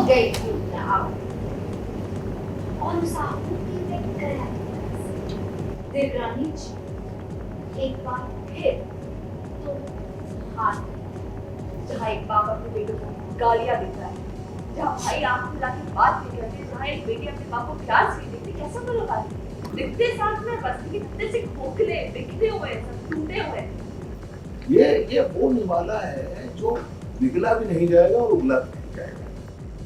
गई थी मैं आहुति और उस आहुति ने गया देवरानी जी एक बार फिर तो हाथ जहाँ एक बाप अपने बेटे को गालियां देता है, जहाँ भाई आंख मिला के बात नहीं करते, जहाँ एक बेटी अपने बाप को प्यार से नहीं देखती, कैसा बोलो बात दिखते साथ में बस कितने से खोखले बिखरे हुए सब टूटे हुए। ये वो निवाला है जो बिगला भी नहीं जाएगा और उगला भी नहीं जाएगा।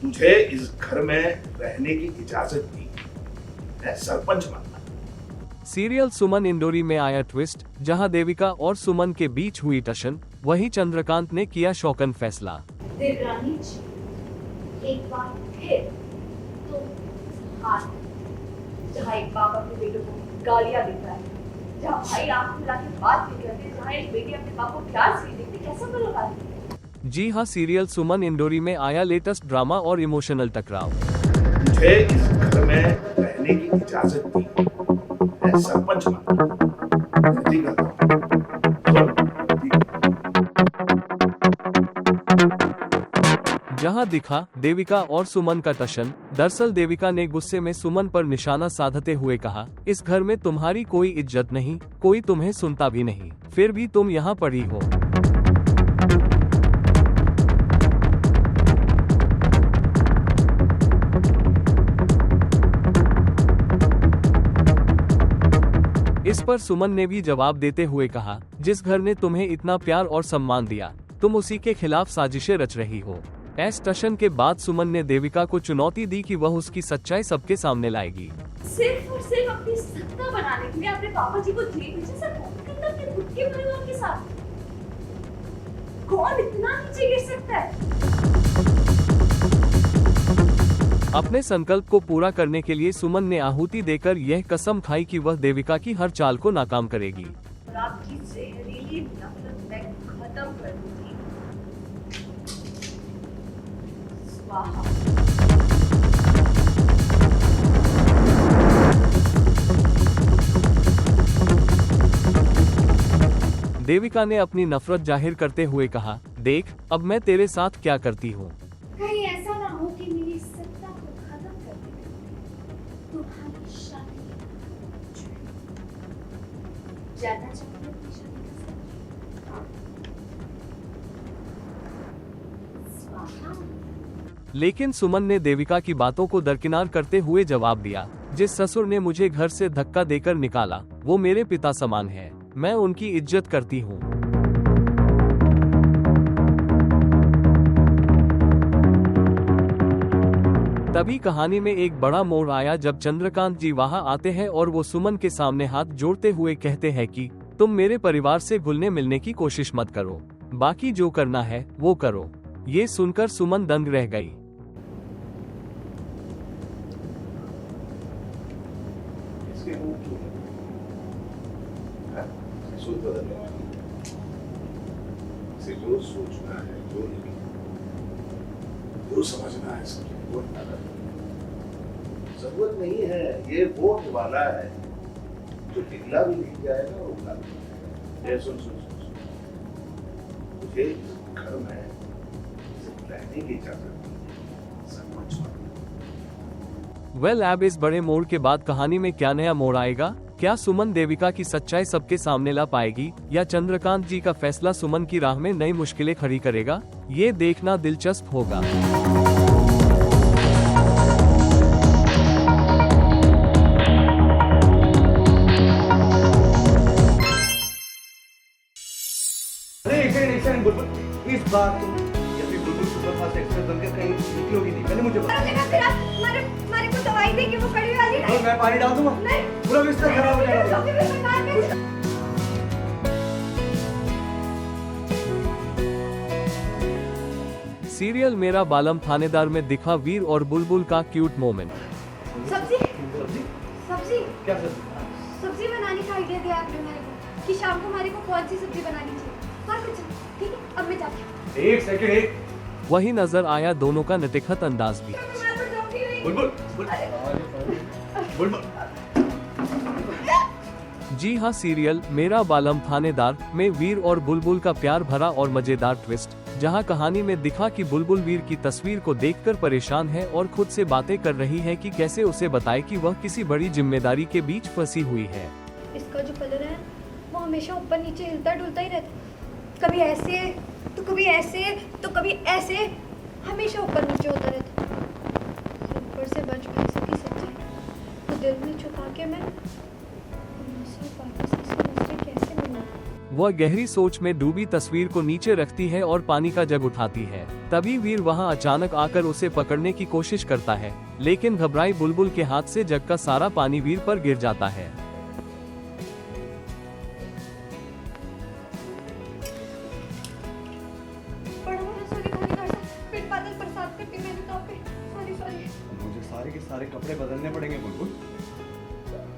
तुझे इस घर में रहने की इजाजत दी है, सरपंच बनना। सीरियल सुमन इंडोरी में आया ट्विस्ट, जहां देविका और सुमन के बीच हुई टशन, वहीं चंद्रकांत ने किया शौकन फैसला। देवरानी जी एक बार फिर तो हाथ जहाँ एक बाप अपने बेटे को गालियां देता है, जहाँ भाई आंख मिला के बात नहीं करते, जहाँ एक बेटी अपने बाप को प्यार से नहीं देखती, कैसा बोलो बात। जी हां, सीरियल सुमन इंडोरी में आया लेटेस्ट ड्रामा और इमोशनल टकराव। तुझे इस घर में रहने की इजाजत दी है, सरपंच बनना। ठीक है। जहां दिखा देविका और सुमन का टशन। दरअसल देविका ने गुस्से में सुमन पर निशाना साधते हुए कहा, इस घर में तुम्हारी कोई इज्जत नहीं, कोई तुम्हें सुनता भी नहीं, फिर भी तुम यहाँ पड़ी हो। इस पर सुमन ने भी जवाब देते हुए कहा, जिस घर ने तुम्हें इतना प्यार और सम्मान दिया, तुम उसी के खिलाफ साजिशें रच रही हो। इस टशन के बाद सुमन ने देविका को चुनौती दी कि वह उसकी सच्चाई सबके सामने लाएगी। सिर्फ और सिर्फ अपनी सत्ता बनाने के लिए अपने पापा जी को जेल भेजा सर, खुद के परिवार के साथ कौन इतना नीचे गिर सकता है। अपने संकल्प को पूरा करने के लिए सुमन ने आहुति देकर यह कसम खाई कि वह देविका की हर चाल को नाकाम करेगी। आपकी जहरीली नफरत मैं खत्म कर दूंगी। स्वाहा। देविका ने अपनी नफरत जाहिर करते हुए कहा, देख अब मैं तेरे साथ क्या करती हूँ। कहीं ऐसा ना हो कि मेरी सत्ता को खत्म कर दे तुम्हारी शादी। जानना चाहती हो अपनी शादी का सच? स्वाहा। लेकिन सुमन ने देविका की बातों को दरकिनार करते हुए जवाब दिया, जिस ससुर ने मुझे घर से धक्का देकर निकाला वो मेरे पिता समान है, मैं उनकी इज्जत करती हूँ। तभी कहानी में एक बड़ा मोड़ आया जब चंद्रकांत जी वहां आते हैं और वो सुमन के सामने हाथ जोड़ते हुए कहते हैं कि तुम मेरे परिवार से घुलने मिलने की कोशिश मत करो, बाकी जो करना है वो करो। ये सुनकर सुमन दंग रह गई। जो सोचना है, जो समझना है, वो जरूरत नहीं है। ये वो निवाला है जो पिघला भी नहीं जाएगा और उगला भी नहीं जाएगा। सुन सुन सुन, मुझे घर में रहने की इजाजत नहीं, सरपंच बनना। वेल, अब इस बड़े मोड़ के बाद कहानी में क्या नया मोड़ आएगा? क्या सुमन देविका की सच्चाई सबके सामने ला पाएगी या चंद्रकांत जी का फैसला सुमन की राह में नई मुश्किलें खड़ी करेगा? ये देखना दिलचस्प होगा। इस बार तुम ये भी बुलबुल सुपरफास्ट एक्सप्रेस बनकर कहीं निकलोगी नहीं, मैंने मुझे मारे को दवाई देंगे वो कड़ी वाली नहीं। मैं पानी डाल दूंगा, पूरा बिस्तर खराब हो जाएगा। सीरियल मेरा बालम थानेदार में दिखा वीर और बुलबुल का क्यूट मोमेंट। सब्जी क्या सब्जी? सब्जी बनाने का आइडिया दिया आपने मेरे को कि शाम को हमारे को कौन सी सब्जी बनानी चाहिए। हाँ कुछ ठीक है, अब मैं जाती हूँ। एक सेकंड, एक वही नजर आया दोनों का नतिखत अंदाज भी। बुलबुल बुलबुल जी हाँ, सीरियल मेरा बालम थानेदार में वीर और बुलबुल का प्यार भरा और मजेदार ट्विस्ट, जहां कहानी में दिखा कि बुलबुल वीर की तस्वीर को देखकर परेशान है और खुद से बातें कर रही है कि कैसे उसे बताए कि वह किसी बड़ी जिम्मेदारी के बीच फंसी हुई है। इसका जो कलर है वो हमेशा ऊपर नीचे हिलता डुलता ही रहता, कभी ऐसे तो कभी ऐसे तो कभी ऐसे, हमेशा ऊपर नीचे होता रहता। ऊपर से बच भी सकी सच्चाई तो दिल में छुपा के मैं वापस इससे कैसे मिलूं? वह गहरी सोच में डूबी तस्वीर को नीचे रखती है और पानी का जग उठाती है। तभी वीर वहां अचानक आकर उसे पकड़ने की कोशिश करता है, लेकिन घबराई बुलबुल के हाथ से जग का सारा पानी वीर पर गिर जाता है। मुझे सारे के सारे कपड़े बदलने पड़ेंगे बुलबुल।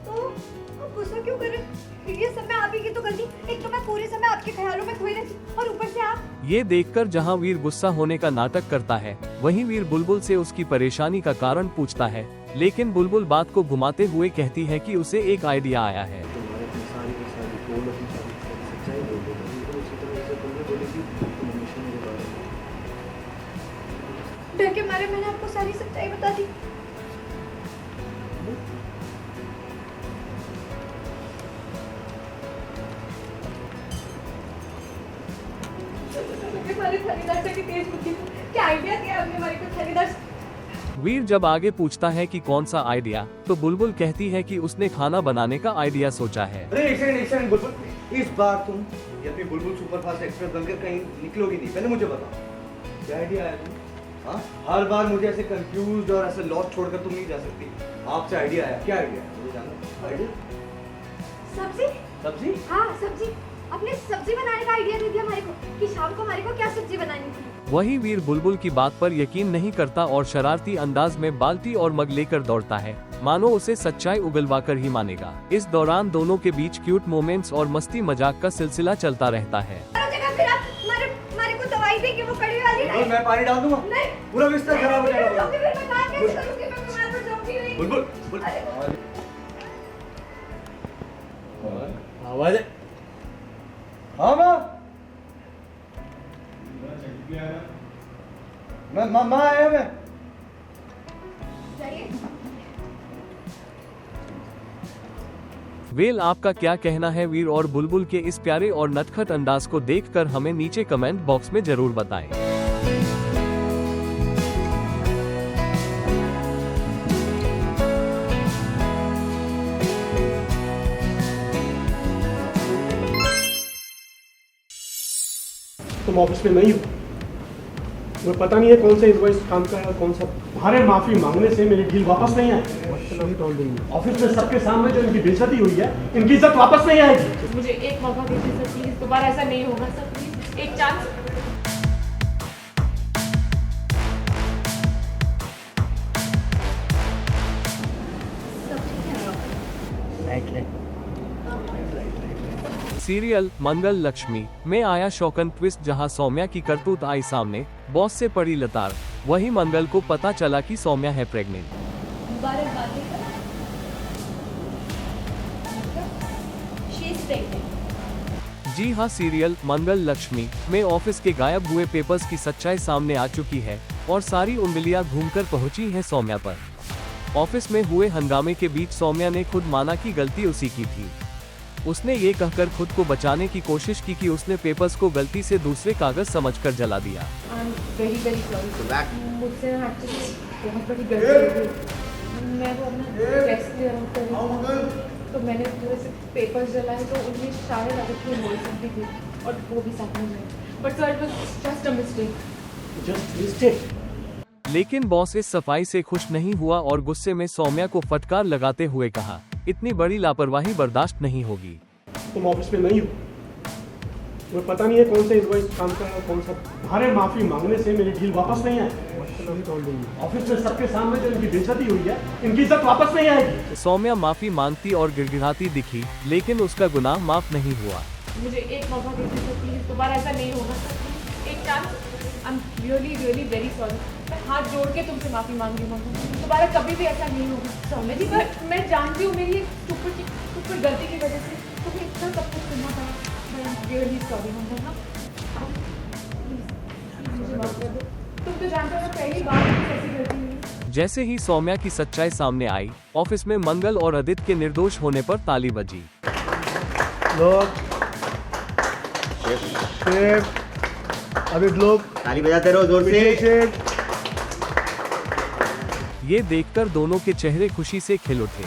तो आप गुस्सा क्यों कर रहे हैं? ये सब मैं आप ही की तो गलती, एक तो मैं पूरे समय आपके ख्यालों में खोई रहती और ऊपर से आप। ये देखकर जहां वीर गुस्सा होने का नाटक करता है, वहीं वीर बुलबुल से उसकी परेशानी का कारण पूछता है, लेकिन बुलबुल बात को घुमाते हुए कहती है कि उसे एक आइडिया आया है। डर के मारे मैंने आपको सारी सच्चाई बता दी। क्या आइडिया दिया आपने हमारे को खरीदार से? वीर जब आगे पूछता है कि कौन सा आइडिया, तो बुलबुल कहती है कि उसने खाना बनाने का आइडिया सोचा है। अरे एक सेकंड बुलबुल, इस बार तुम ये अपनी बुलबुल सुपरफास्ट एक्सप्रेस बनकर कहीं निकलोगी नहीं, पहले मुझे बताओ क्या आइडिया आया तुम? हाँ, हर बार मुझे ऐसे कंफ्यूज और ऐसे लॉस्ट छोड़कर तुम नहीं जा सकती। आपसे आइडिया आया, क्या आइडिया है मुझे जानना। आइडिया? सब्जी? सब्जी? हाँ सब्जी। आपने सब्जी बनाने का आइडिया दे दिया हमारे को कि शाम को हमारे को क्या सब्जी बनानी थी। वही वीर बुलबुल की बात पर यकीन नहीं करता और शरारती अंदाज में बाल्टी और मग लेकर दौड़ता है, मानो उसे सच्चाई उगलवाकर ही मानेगा। इस दौरान दोनों के बीच क्यूट मोमेंट्स और मस्ती मजाक का सिलसिला चलता रहता है। फिर आप हमारे को दवाई देंगे वो कड़ी वाली नहीं? मैं पानी डाल दूंगा, नहीं, पूरा बिस्तर खराब हो जाएगा। फिर मैं काम कैसे करूंगी? मैं बीमार पड़ जाऊंगी नहीं। बुलबुल आवाज है। हाँ माँ आया मैं। जाइए। वेल, आपका क्या कहना है वीर और बुलबुल के इस प्यारे और नटखट अंदाज को देखकर हमें नीचे कमेंट बॉक्स में जरूर बताएं। तुम ऑफिस में नहीं हो, तुम्हें पता नहीं है कौन सा इनवॉइस काम का है और कौन सा। तुम्हारे माफी मांगने से मेरी डील वापस नहीं आएगी। ऑफिस में सबके सामने जो इनकी बेइज्जती हुई है, इनकी इज्जत वापस नहीं आएगी। मुझे एक मौका दीजिए सर, प्लीज दोबारा ऐसा नहीं होगा सर, प्लीज एक चांस। सीरियल मंगल लक्ष्मी में आया शौकन ट्विस्ट, जहां सौम्या की करतूत आई सामने, बॉस से पड़ी लताड़। वहीं मंगल को पता चला कि सौम्या है प्रेग्नेंट। जी हाँ, सीरियल मंगल लक्ष्मी में ऑफिस के गायब हुए पेपर्स की सच्चाई सामने आ चुकी है और सारी उंगलियां घूमकर पहुंची हैं सौम्या पर। ऑफिस में हुए हंगामे के बीच सौम्या ने खुद माना कि गलती उसी की थी। उसने ये कहकर खुद को बचाने की कोशिश की कि उसने पेपर्स को गलती से दूसरे कागज समझकर जला दिया। मुझसे एक्चुअली बहुत बड़ी गलती हो गई। मैं वो अपना टेस्ट क्लियर आउट कर रही थी, तो मैंने थोड़े से पेपर्स जलाए, तो उनमें शायद अगर कोई बोल सकती थी और वो भी साथ में but sir it was just a mistake. लेकिन बॉस इस सफाई से खुश नहीं हुआ और गुस्से में सौम्या को फटकार लगाते हुए कहा, इतनी बड़ी लापरवाही बर्दाश्त नहीं होगी। तुम ऑफिस में नहीं हो, तुम्हें पता नहीं है कौन सा इनवॉइस काम का है और कौन सा। तुम्हारे माफी मांगने से मेरी डील वापस नहीं आएगी। ऑफिस में सबके सामने जो इनकी बेइज्जती हुई है, इनकी इज्जत वापस नहीं आएगी। सौम्या माफी मांगती और गिड़गिड़ाती दिखी, लेकिन उसका गुनाह माफ नहीं हुआ। मुझे एक मौका दीजिए सर, प्लीज दोबारा ऐसा नहीं होगा सर, प्लीज एक chance. I am really really very sorry. मैं हाथ जोड़ के तुमसे माफी मांग रही हूँ, दोबारा कभी भी ऐसा नहीं होगा। सौम्या जी, पर मैं जानती हूँ मेरी स्टूपिड गलती की वजह से तुम्हें इतना सब कुछ सुनना पड़ा। मैं रियली सॉरी मंगल। हाँ मुझे माफ कर दो। तुम तो जानते हो मैं पहली बार कैसी करती हूँ। जैसे ही सौम्या की सच्चाई सामने आई, ऑफिस में मंगल और आदित्य के निर्दोष होने पर ताली बजी। लोग लोग ताली बजाते रहो जोर से। ये देखकर दोनों के चेहरे खुशी से खिल उठे।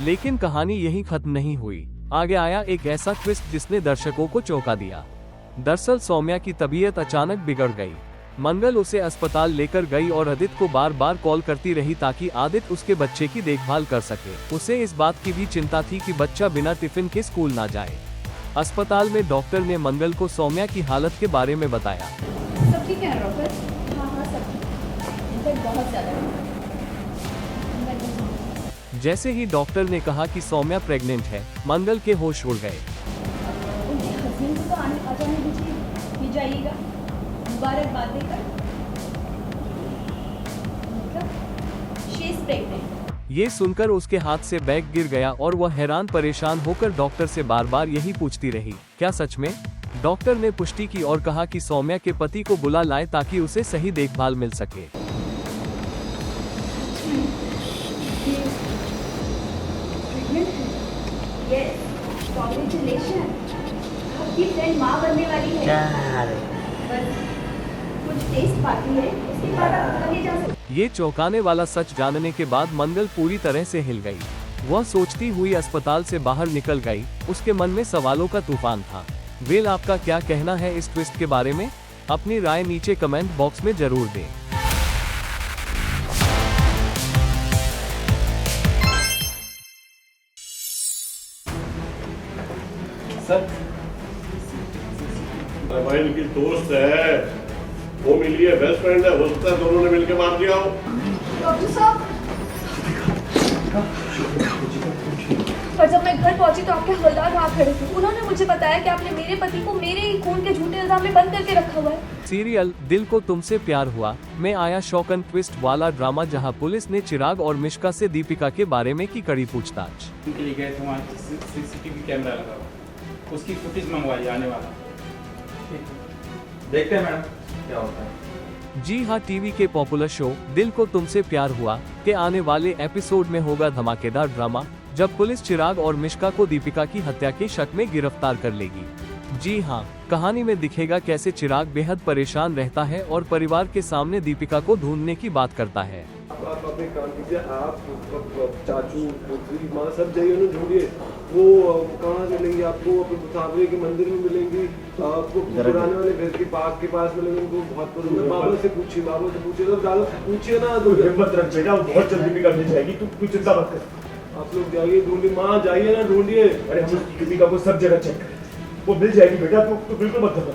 लेकिन कहानी यहीं खत्म नहीं हुई। आगे आया एक ऐसा ट्विस्ट जिसने दर्शकों को चौंका दिया। दरअसल सौम्या की तबीयत अचानक बिगड़ गई। मंगल उसे अस्पताल लेकर गई और आदित्य को बार बार कॉल करती रही ताकि आदित्य उसके बच्चे की देखभाल कर सके। उसे इस बात की भी चिंता थी कि बच्चा बिना टिफिन के स्कूल ना जाए। अस्पताल में डॉक्टर ने मंगल को सौम्या की हालत के बारे में बताया। सब ठीक है डॉक्टर? हाँ सब ठीक, बहुत ज़्यादा। जैसे ही डॉक्टर ने कहा कि सौम्या प्रेग्नेंट है, मंगल के होश उड़ गए। उनके हस्बैंड को तो आ जाने दीजिए, जाइएगा मुबारकबाद देकर। मतलब शी इज प्रेग्नेंट। ये सुनकर उसके हाथ से बैग गिर गया और वह हैरान परेशान होकर डॉक्टर से बार बार यही पूछती रही, क्या सच में? डॉक्टर ने पुष्टि की और कहा कि सौम्या के पति को बुला लाए ताकि उसे सही देखभाल मिल सके। आपकी फ्रेंड माँ बनने वाली है। बस कुछ टेस्ट बाकी है, उसके बाद आप आगे जा सकते। ये चौंकाने वाला सच जानने के बाद मंगल पूरी तरह से हिल गई। वह सोचती हुई अस्पताल से बाहर निकल गई। उसके मन में सवालों का तूफान था। वेल, आपका क्या कहना है इस ट्विस्ट के बारे में? अपनी राय नीचे कमेंट बॉक्स में जरूर दें। भाई इनकी दोस्त है, वो मिली है, बेस्ट फ्रेंड है, हो सकता है दोनों ने मिलके मार दिया हो। डॉक्टर साहब, पर जब मैं घर पहुंची तो आपके हवलदार वहाँ खड़े थे। उन्होंने मुझे बताया कि आपने मेरे पति को मेरे ही खून के झूठे इल्जाम में बंद करके रखा हुआ है। सीरियल दिल को तुमसे प्यार हुआ में आया शॉक एंड ट्विस्ट वाला ड्रामा, जहां पुलिस ने चिराग और मिश्का से दीपिका के बारे में की कड़ी पूछताछ। उनके लिए गए थे, वहाँ CCTV कैमरा लगा हुआ, उसकी फुटेज मंगवाई आने वाला। देखते हैं मैडम क्या होता है। जी हाँ, टीवी के पॉपुलर शो दिल को तुमसे प्यार हुआ के आने वाले एपिसोड में होगा धमाकेदार ड्रामा, जब पुलिस चिराग और मिश्का को दीपिका की हत्या के शक में गिरफ्तार कर लेगी। जी हाँ, कहानी में दिखेगा कैसे चिराग बेहद परेशान रहता है और परिवार के सामने दीपिका को ढूंढने की बात करता है। आप अपने काम कीजिए, आप चाचू पुत्री माँ सब जाइए उन्हें ढूंढिए। वो कहाँ मिलेंगी आपको? अपने सावरे के मंदिर में मिलेंगी, आपको पुराने वाले घर के पार्क के पास मिलेंगे। उनको बहुत पसंद है। बाबा से पूछिए तो डालो, पूछिए ना तो हिम्मत रख बेटा, वो बहुत जल्दी दीपिका मिल जाएगी, तू चिंता मत कर। आप लोग जाइए ढूंढिए, माँ जाइए ना ढूंढिए। अरे हम दीपिका को सब जगह चेक करें, वो मिल जाएगी बेटा, तो बिल्कुल मत घबरा।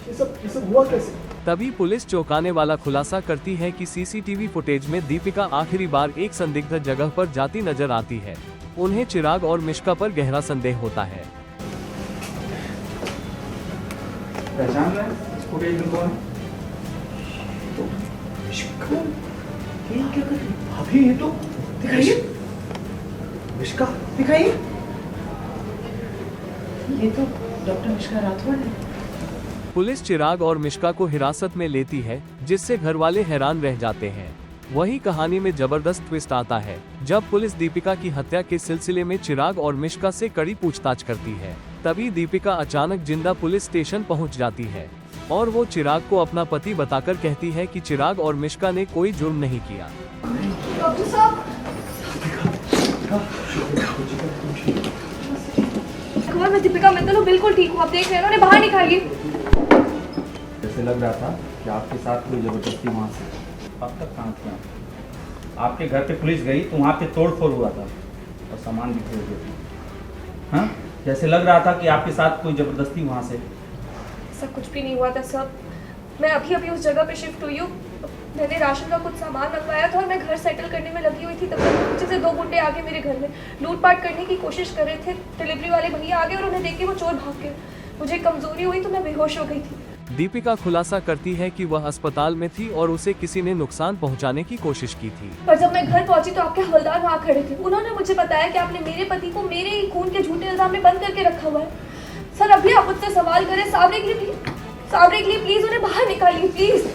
ये सब हुआ कैसे? तभी पुलिस चौंकाने वाला खुलासा करती है कि CCTV फुटेज में दीपिका आखिरी बार एक संदिग्ध जगह पर जाती नजर आती है। उन्हें चिराग और मिश्का पर गहरा संदेह होता है। पहचान रहे हैं इस फुटेज में कौन है? ये क्या कर रही है? भाभी ये तो दिखाइए, मिश्का दिखाइए। ये तो डॉक्टर मिश्का राठौड़ है। पुलिस चिराग और मिश्का को हिरासत में लेती है, जिससे घर वाले हैरान रह जाते हैं। वही कहानी में जबरदस्त ट्विस्ट आता है जब पुलिस दीपिका की हत्या के सिलसिले में चिराग और मिश्का से कड़ी पूछताछ करती है। तभी दीपिका अचानक जिंदा पुलिस स्टेशन पहुंच जाती है और वो चिराग को अपना पति बताकर कहती है कि चिराग और मिश्का ने कोई जुर्म नहीं किया। डॉक्टर साहब, मैं दीपिका मित्तल हूँ, बिल्कुल ठीक हूँ। आप देख रहे हैं, उन्हें बाहर निकालिए। जैसे लग रहा था कि आपके साथ कोई जबरदस्ती वहाँ से। अब तक कहाँ थे आप? आपके घर पे पुलिस गई तो वहाँ पे तोड़फोड़ हुआ था और सामान भी खो गए थे। हाँ, जैसे लग रहा था कि आपके साथ कोई जबरदस्ती वहाँ से। ऐसा कुछ भी नहीं हुआ था सर। मैं अभी उस जगह पे शिफ्ट हुई हूँ। मैंने राशन का कुछ सामान मंगवाया था और मैं घर सेटल करने में लगी हुई थी, तब तक पीछे से 2 गुंडे आके मेरे घर में लूटपाट करने की कोशिश कर रहे थे। डिलीवरी वाले भैया आ गए और उन्हें देख के वो चोर भाग गए। मुझे कमजोरी हुई तो मैं बेहोश हो गई थी। दीपिका खुलासा करती है कि वह अस्पताल में थी और उसे किसी ने नुकसान पहुंचाने की कोशिश की थी। पर जब मैं घर पहुंची तो आपके हवलदार वहाँ खड़े थे। उन्होंने मुझे बताया कि आपने मेरे पति को मेरे ही खून के झूठे इल्जाम में बंद करके रखा हुआ है। सर, अभी आप मुझसे सवाल करें, सावरे के लिए कावड़े के लिए प्लीज उन्हें बाहर निकालिए प्लीज।